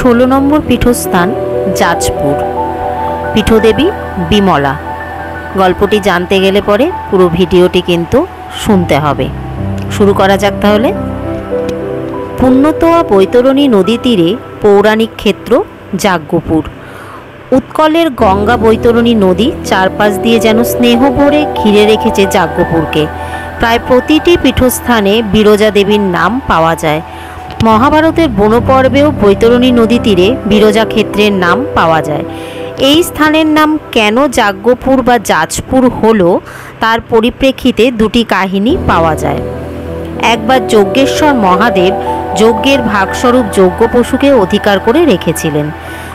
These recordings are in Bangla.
16 নম্বর পীঠস্থান যাজপুর। পীঠদেবী বিমলা। গল্পটি জানতে গেলে পরে পুরো ভিডিওটি কিন্তু শুনতে হবে। শুরু করা যাক তাহলে। পুণ্যতোয়া বৈতরণী নদী তীরে পৌরাণিক ক্ষেত্র যাজ্ঞপুর। উৎকলের গঙ্গা বৈতরণী নদী চারপাশ দিয়ে যেন স্নেহ ভরে ঘিরে রেখেছে যাজ্ঞপুরকে। প্রায় প্রতিটি পীঠস্থানে বিরজা দেবীর নাম পাওয়া যায়। মহাভারতের বনপর্বেও বৈতরণী নদী তীরে বিরজা ক্ষেত্রের নাম পাওয়া যায়। এই স্থানের নাম কেন যাজ্ঞপুর বা যাজপুর হলো তার পরিপ্রেক্ষিতে দুটি কাহিনী পাওয়া যায়। একবার যজ্ঞেশ্বর মহাদেব যজ্ঞের ভাগস্বরূপ যজ্ঞ পশুকে অধিকার করে রেখেছিলেন।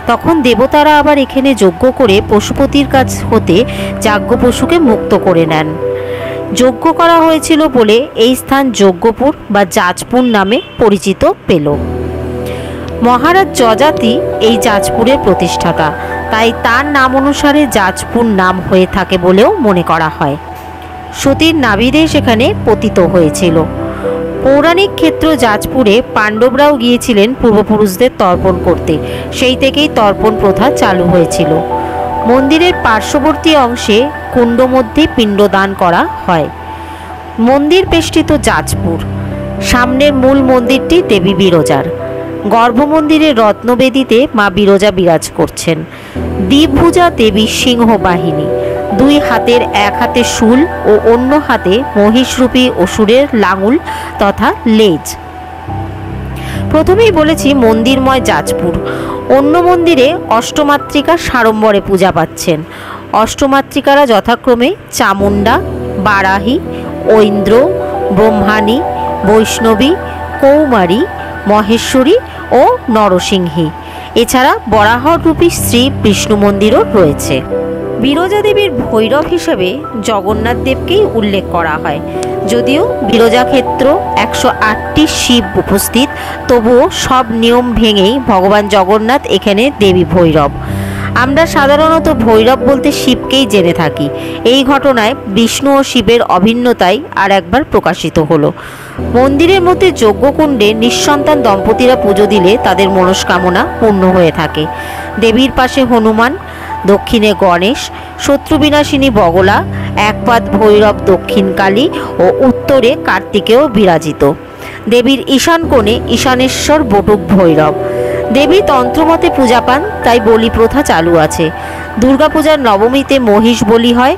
তখন দেবতারা আবার এখানে যজ্ঞ করে পশুপতির কাছ হতে যাজ্ঞ পশুকে মুক্ত করে নেন। যজ্ঞ করা হয়েছিল বলে এই স্থান যজ্ঞপুর বা যাজপুর নামে পরিচিত পেল। মহারাজ যযাতি এই যাজপুরের প্রতিষ্ঠাতা, তাই তার নাম অনুসারে যাজপুর নাম হয়ে থাকে বলেও মনে করা হয়। সতীর নাভিদেহ সেখানে পতিত হয়েছিল। পৌরাণিক ক্ষেত্র যাজপুরে পাণ্ডবরাও গিয়েছিলেন পূর্বপুরুষদের তর্পণ করতে। সেই থেকেই তর্পণ প্রথা চালু হয়েছিল। মন্দিরের পার্শ্ববর্তী অংশে কুণ্ড মধ্যে পিণ্ডদান করা হয়। মন্দির বেষ্টিত যাজপুর। সামনের মূল মন্দিরটি দেবী বিরজার। গর্ভমন্দিরের রত্নবেদিতে মা বিরজা বিরাজ করছেন। দ্বিভুজা দেবী সিংহ বাহিনী, দুই হাতের এক হাতে শূল ও অন্য হাতে মহিষরূপী অসুরের লাঙুল তথা লেজ। প্রথমেই বলেছি মন্দিরময় যাজপুর। অন্য মন্দিরে অষ্টমাতৃকা সাড়ম্বরে পূজা পাচ্ছেন। অষ্টমাতৃকারা যথাক্রমে চামুণ্ডা, বারাহী, ঐন্দ্র, ব্রহ্মাণী, বৈষ্ণবী, কৌমারী, মহেশ্বরী ও নরসিংহী। এছাড়া বরাহরূপী শ্রী বিষ্ণু মন্দিরও রয়েছে। বিরজা দেবীর ভৈরব হিসেবে জগন্নাথ দেবকেই উল্লেখ করা হয়। যদিও বিরজা ক্ষেত্র 108টি শিব উপস্থিত, তবুও সব নিয়ম ভেঙেই ভগবান জগন্নাথ এখানে দেবী ভৈরব। আমরা সাধারণত ভৈরব বলতে শিবকেই জেনে থাকি। এই ঘটনায় বিষ্ণু ও শিবের অভিন্নতাই আর একবার প্রকাশিত হলো। মন্দিরের মধ্যে যজ্ঞকুণ্ডে নিঃসন্তান দম্পতিরা পুজো দিলে তাদের মনস্কামনা পূর্ণ হয়ে থাকে। দেবীর পাশে হনুমান, দক্ষিণে গণেশ, শত্রুবিনাশিনী বগলা, একপাদ ভৈরব দক্ষিণকালী ও উত্তরে কার্তিকেয় বিরাজিত। দেবীর ঈশান কোণে ঈশানেশ্বর বটুক ভৈরব। দেবী তন্ত্রমতে পূজা পান, তাই বলি প্রথা চালু আছে। দুর্গাপূজার নবমীতে মহিষ বলি হয়,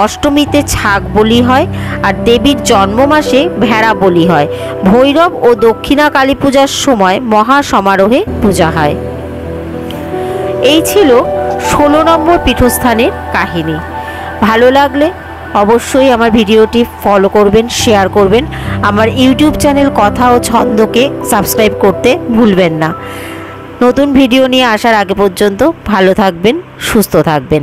অষ্টমীতে ছাগ বলি হয়, আর দেবীর জন্ম মাসে ভেড়া বলি হয়। ভৈরব ও দক্ষিণা কালী পূজার সময় মহা সমারোহে পূজা হয়। এই ছিল 16 নম্বর পীঠস্থানের কাহিনী। ভালো লাগলে অবশ্যই আমার ভিডিওটি ফলো করবেন, শেয়ার করবেন। আমার ইউটিউব চ্যানেল কথা ও ছন্দকে সাবস্ক্রাইব করতে ভুলবেন না। নতুন ভিডিও নিয়ে আসার আগে পর্যন্ত ভালো থাকবেন, সুস্থ থাকবেন।